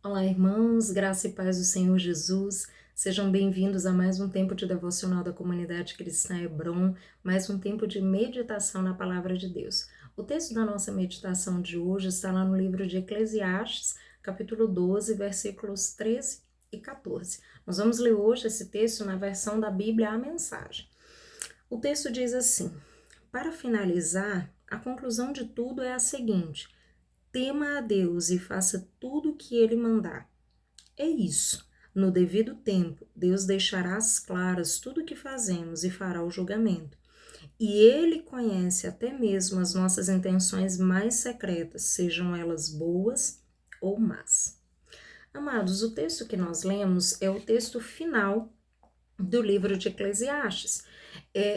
Olá, irmãos, graça e paz do Senhor Jesus. Sejam bem-vindos a mais um tempo de devocional da comunidade cristã Hebron, mais um tempo de meditação na palavra de Deus. O texto da nossa meditação de hoje está lá no livro de Eclesiastes, capítulo 12, versículos 13 e 14. Nós vamos ler hoje esse texto na versão da Bíblia A Mensagem. O texto diz assim: para finalizar, a conclusão de tudo é a seguinte: tema a Deus e faça tudo o que Ele mandar. É isso. No devido tempo, Deus deixará às claras tudo o que fazemos e fará o julgamento. E Ele conhece até mesmo as nossas intenções mais secretas, sejam elas boas ou más. Amados, o texto que nós lemos é o texto final do livro de Eclesiastes.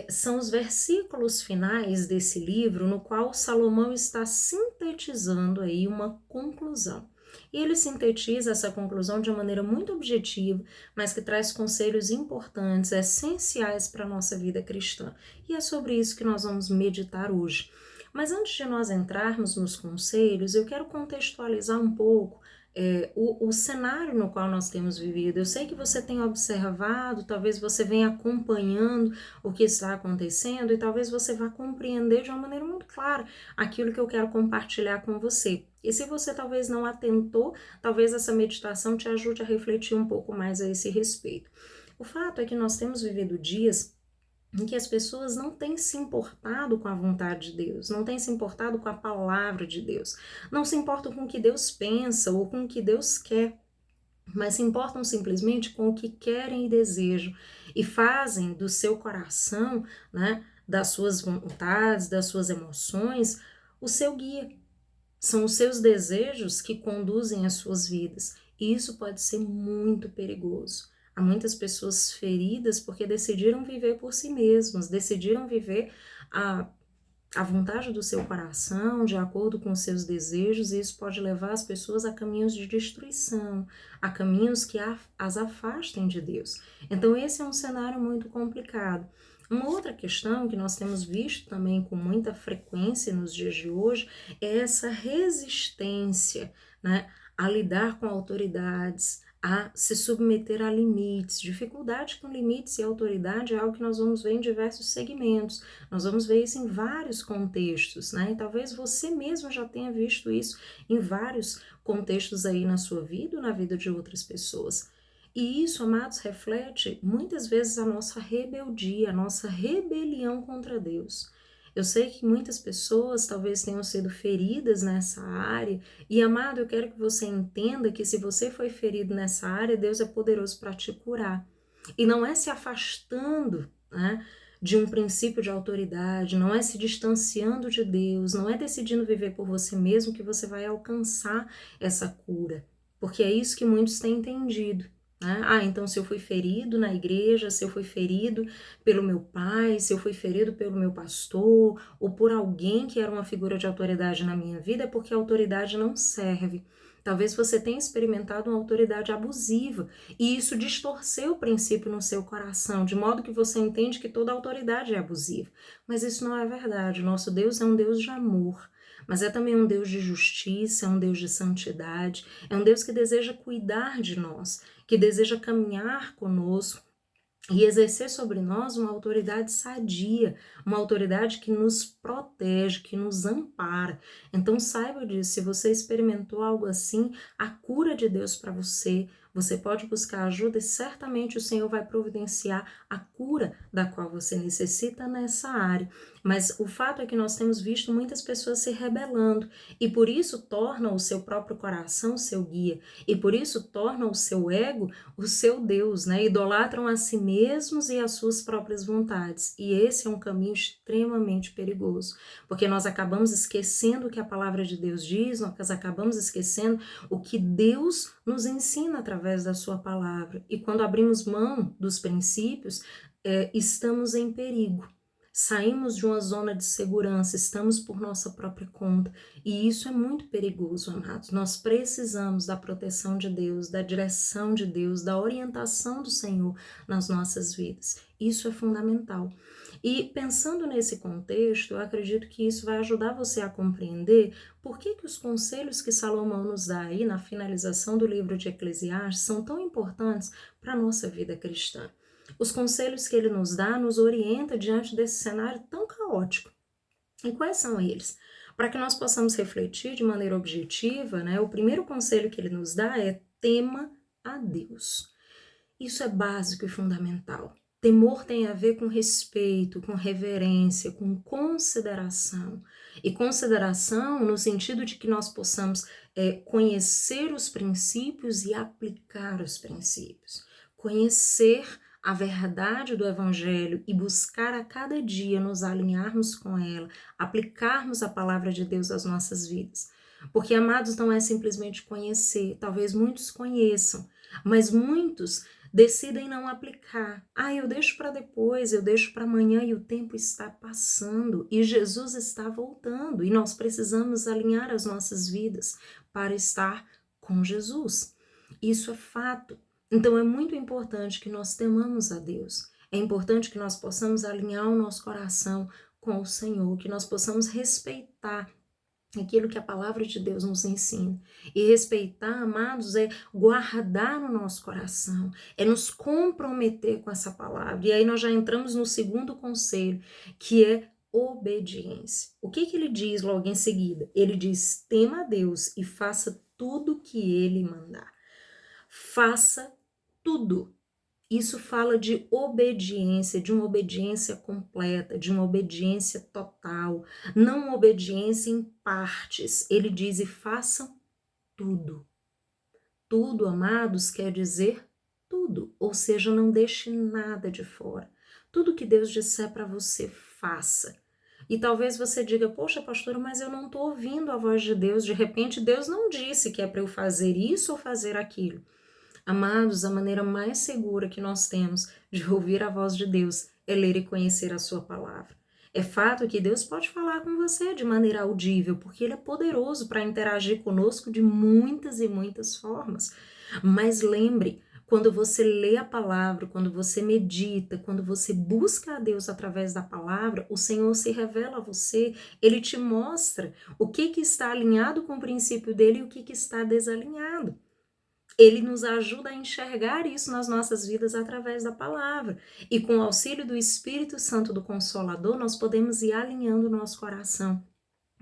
São os versículos finais desse livro no qual Salomão está sintetizando aí uma conclusão. E ele sintetiza essa conclusão de uma maneira muito objetiva, mas que traz conselhos importantes, essenciais para a nossa vida cristã. E é sobre isso que nós vamos meditar hoje. Mas antes de nós entrarmos nos conselhos, eu quero contextualizar um pouco o cenário no qual nós temos vivido. Eu sei que você tem observado, talvez você venha acompanhando o que está acontecendo e talvez você vá compreender de uma maneira muito clara aquilo que eu quero compartilhar com você. E se você talvez não atentou, talvez essa meditação te ajude a refletir um pouco mais a esse respeito. O fato é que nós temos vivido dias em que as pessoas não têm se importado com a vontade de Deus, não têm se importado com a palavra de Deus, não se importam com o que Deus pensa ou com o que Deus quer, mas se importam simplesmente com o que querem e desejam e fazem do seu coração, né, das suas vontades, das suas emoções, o seu guia. São os seus desejos que conduzem as suas vidas. E isso pode ser muito perigoso. Há muitas pessoas feridas porque decidiram viver por si mesmas, decidiram viver a, a vontade do seu coração, de acordo com os seus desejos, e isso pode levar as pessoas a caminhos de destruição, a caminhos que as afastem de Deus. Então, esse é um cenário muito complicado. Uma outra questão que nós temos visto também com muita frequência nos dias de hoje é essa resistência, né, a lidar com autoridades, a se submeter a limites. Dificuldade com limites e autoridade é algo que nós vamos ver em diversos segmentos. Nós vamos ver isso em vários contextos, né? E talvez você mesmo já tenha visto isso em vários contextos aí na sua vida ou na vida de outras pessoas. E isso, amados, reflete muitas vezes a nossa rebeldia, a nossa rebelião contra Deus. Eu sei que muitas pessoas talvez tenham sido feridas nessa área, e amado, eu quero que você entenda que se você foi ferido nessa área, Deus é poderoso para te curar. E não é se afastando, né, de um princípio de autoridade, não é se distanciando de Deus, não é decidindo viver por você mesmo que você vai alcançar essa cura, porque é isso que muitos têm entendido. Né? Então se eu fui ferido na igreja, se eu fui ferido pelo meu pai, se eu fui ferido pelo meu pastor, ou por alguém que era uma figura de autoridade na minha vida, é porque a autoridade não serve. Talvez você tenha experimentado uma autoridade abusiva e isso distorceu o princípio no seu coração, de modo que você entende que toda autoridade é abusiva. Mas isso não é verdade. Nosso Deus é um Deus de amor, mas é também um Deus de justiça, é um Deus de santidade, é um Deus que deseja cuidar de nós, que deseja caminhar conosco e exercer sobre nós uma autoridade sadia, uma autoridade que nos protege, que nos ampara. Então saiba disso, se você experimentou algo assim, a cura de Deus para você, você pode buscar ajuda e certamente o Senhor vai providenciar a cura da qual você necessita nessa área. Mas o fato é que nós temos visto muitas pessoas se rebelando e por isso tornam o seu próprio coração seu guia e por isso tornam o seu ego o seu Deus, né? Idolatram a si mesmos e as suas próprias vontades. E esse é um caminho extremamente perigoso, porque nós acabamos esquecendo o que a palavra de Deus diz, nós acabamos esquecendo o que Deus nos ensina através da sua palavra. E quando abrimos mão dos princípios, estamos em perigo. Saímos de uma zona de segurança, estamos por nossa própria conta. E isso é muito perigoso, amados. Nós precisamos da proteção de Deus, da direção de Deus, da orientação do Senhor nas nossas vidas. Isso é fundamental. E pensando nesse contexto, eu acredito que isso vai ajudar você a compreender por que os conselhos que Salomão nos dá aí na finalização do livro de Eclesiastes são tão importantes para a nossa vida cristã. Os conselhos que ele nos dá nos orienta diante desse cenário tão caótico. E quais são eles? Para que nós possamos refletir de maneira objetiva, né, o primeiro conselho que ele nos dá é: tema a Deus. Isso é básico e fundamental. Temor tem a ver com respeito, com reverência, com consideração. E consideração no sentido de que nós possamos conhecer os princípios e aplicar os princípios. Conhecer a verdade do Evangelho e buscar a cada dia nos alinharmos com ela, aplicarmos a palavra de Deus às nossas vidas. Porque, amados, não é simplesmente conhecer. Talvez muitos conheçam, mas muitos decidem não aplicar. Eu deixo para depois, eu deixo para amanhã, e o tempo está passando e Jesus está voltando e nós precisamos alinhar as nossas vidas para estar com Jesus. Isso é fato. Então é muito importante que nós temamos a Deus. É importante que nós possamos alinhar o nosso coração com o Senhor, que nós possamos respeitar aquilo que a palavra de Deus nos ensina. E respeitar, amados, é guardar no nosso coração, é nos comprometer com essa palavra. E aí nós já entramos no segundo conselho, que é obediência. O que ele diz logo em seguida? Ele diz: tema a Deus e faça tudo o que ele mandar. Faça tudo. Isso fala de obediência, de uma obediência completa, de uma obediência total, não uma obediência em partes. Ele diz: e façam tudo. Tudo, amados, quer dizer tudo, ou seja, não deixe nada de fora. Tudo que Deus disser para você, faça. E talvez você diga: poxa, pastora, mas eu não estou ouvindo a voz de Deus. De repente, Deus não disse que é para eu fazer isso ou fazer aquilo. Amados, a maneira mais segura que nós temos de ouvir a voz de Deus é ler e conhecer a sua palavra. É fato que Deus pode falar com você de maneira audível, porque Ele é poderoso para interagir conosco de muitas e muitas formas. Mas lembre, quando você lê a palavra, quando você medita, quando você busca a Deus através da palavra, o Senhor se revela a você, Ele te mostra o que está alinhado com o princípio dEle e o que está desalinhado. Ele nos ajuda a enxergar isso nas nossas vidas através da palavra. E com o auxílio do Espírito Santo, do Consolador, nós podemos ir alinhando o nosso coração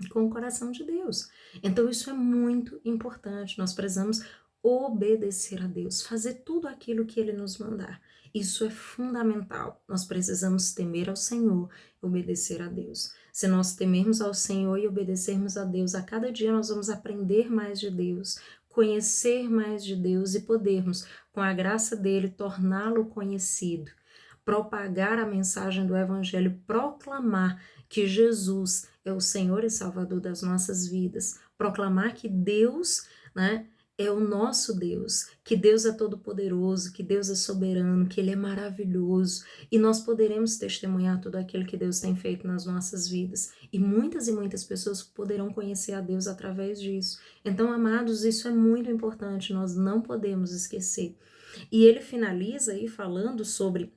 com o coração de Deus. Então isso é muito importante. Nós precisamos obedecer a Deus, fazer tudo aquilo que Ele nos mandar. Isso é fundamental. Nós precisamos temer ao Senhor e obedecer a Deus. Se nós temermos ao Senhor e obedecermos a Deus, a cada dia nós vamos aprender mais de Deus, conhecer mais de Deus e podermos, com a graça dele, torná-lo conhecido, propagar a mensagem do Evangelho, proclamar que Jesus é o Senhor e Salvador das nossas vidas, proclamar que Deus, né, é o nosso Deus, que Deus é todo-poderoso, que Deus é soberano, que Ele é maravilhoso, e nós poderemos testemunhar tudo aquilo que Deus tem feito nas nossas vidas, e muitas pessoas poderão conhecer a Deus através disso. Então, amados, isso é muito importante, nós não podemos esquecer. E ele finaliza aí falando sobre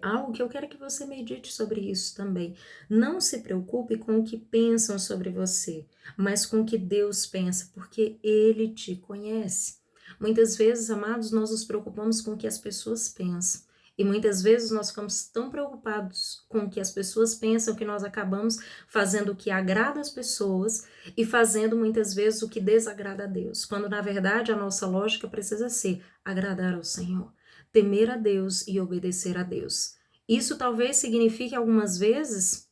algo que eu quero que você medite sobre isso também. Não se preocupe com o que pensam sobre você, mas com o que Deus pensa, porque Ele te conhece. Muitas vezes, amados, nós nos preocupamos com o que as pessoas pensam. E muitas vezes nós ficamos tão preocupados com o que as pessoas pensam que nós acabamos fazendo o que agrada as pessoas e fazendo muitas vezes o que desagrada a Deus. Quando na verdade a nossa lógica precisa ser agradar ao Senhor, temer a Deus e obedecer a Deus. Isso talvez signifique algumas vezes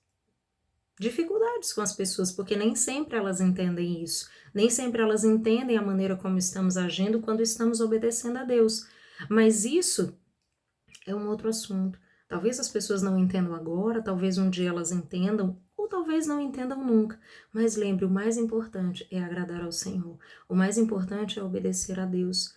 dificuldades com as pessoas, porque nem sempre elas entendem isso. Nem sempre elas entendem a maneira como estamos agindo quando estamos obedecendo a Deus. Mas isso é um outro assunto. Talvez as pessoas não entendam agora, talvez um dia elas entendam, ou talvez não entendam nunca. Mas lembre, o mais importante é agradar ao Senhor. O mais importante é obedecer a Deus.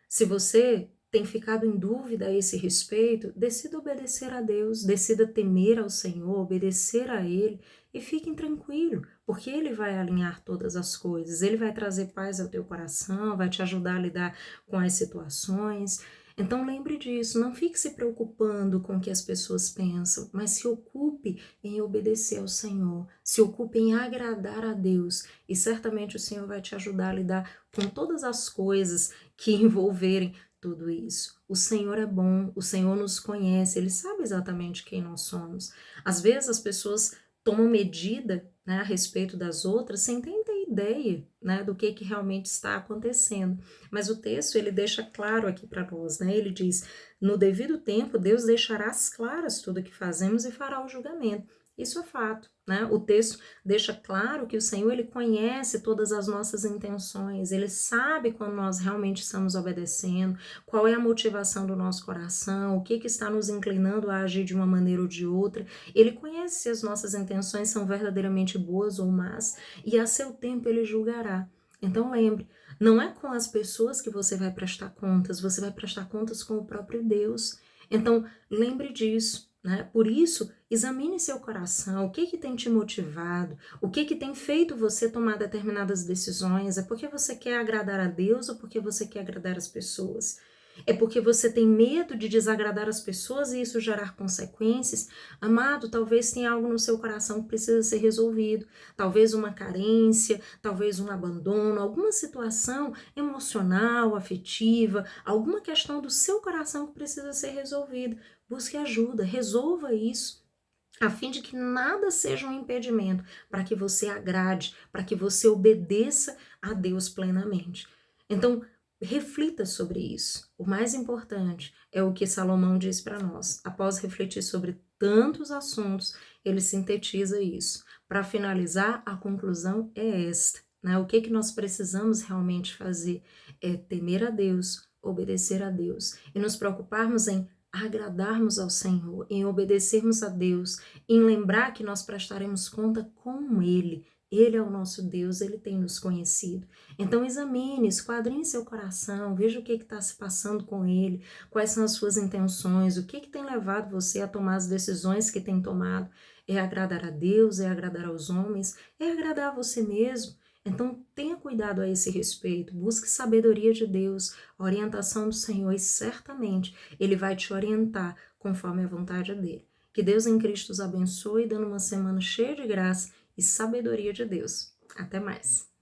Se você tem ficado em dúvida a esse respeito, decida obedecer a Deus, decida temer ao Senhor, obedecer a Ele e fiquem tranquilos, porque Ele vai alinhar todas as coisas, Ele vai trazer paz ao teu coração, vai te ajudar a lidar com as situações. Então lembre disso, não fique se preocupando com o que as pessoas pensam, mas se ocupe em obedecer ao Senhor, se ocupe em agradar a Deus, e certamente o Senhor vai te ajudar a lidar com todas as coisas que envolverem tudo isso. O Senhor é bom, o Senhor nos conhece, Ele sabe exatamente quem nós somos. Às vezes as pessoas tomam medida, né, a respeito das outras sem ter ideia, né, do que realmente está acontecendo. Mas o texto, ele deixa claro aqui para nós, né? Ele diz: no devido tempo, Deus deixará às claras tudo o que fazemos e fará o julgamento. Isso é fato, né? O texto deixa claro que o Senhor, ele conhece todas as nossas intenções, ele sabe quando nós realmente estamos obedecendo, qual é a motivação do nosso coração, o que está nos inclinando a agir de uma maneira ou de outra. Ele conhece se as nossas intenções são verdadeiramente boas ou más, e a seu tempo ele julgará. Então lembre, não é com as pessoas que você vai prestar contas, você vai prestar contas com o próprio Deus. Então, lembre disso, né? Por isso, examine seu coração, o que tem te motivado, o que tem feito você tomar determinadas decisões, é porque você quer agradar a Deus ou porque você quer agradar as pessoas? É porque você tem medo de desagradar as pessoas e isso gerar consequências? Amado, talvez tenha algo no seu coração que precisa ser resolvido. Talvez uma carência, talvez um abandono, alguma situação emocional, afetiva, alguma questão do seu coração que precisa ser resolvida. Busque ajuda, resolva isso, a fim de que nada seja um impedimento para que você agrade, para que você obedeça a Deus plenamente. Então, reflita sobre isso. O mais importante é o que Salomão diz para nós. Após refletir sobre tantos assuntos, ele sintetiza isso. Para finalizar, a conclusão é esta, né? O que nós precisamos realmente fazer é temer a Deus, obedecer a Deus e nos preocuparmos em agradarmos ao Senhor, em obedecermos a Deus, em lembrar que nós prestaremos conta com Ele. Ele é o nosso Deus, Ele tem nos conhecido. Então examine, esquadrinhe seu coração, veja o que está se passando com Ele, quais são as suas intenções, o que tem levado você a tomar as decisões que tem tomado. É agradar a Deus, é agradar aos homens, é agradar a você mesmo. Então tenha cuidado a esse respeito, busque sabedoria de Deus, a orientação do Senhor e certamente Ele vai te orientar conforme a vontade dEle. Que Deus em Cristo os abençoe, dando uma semana cheia de graça e sabedoria de Deus. Até mais!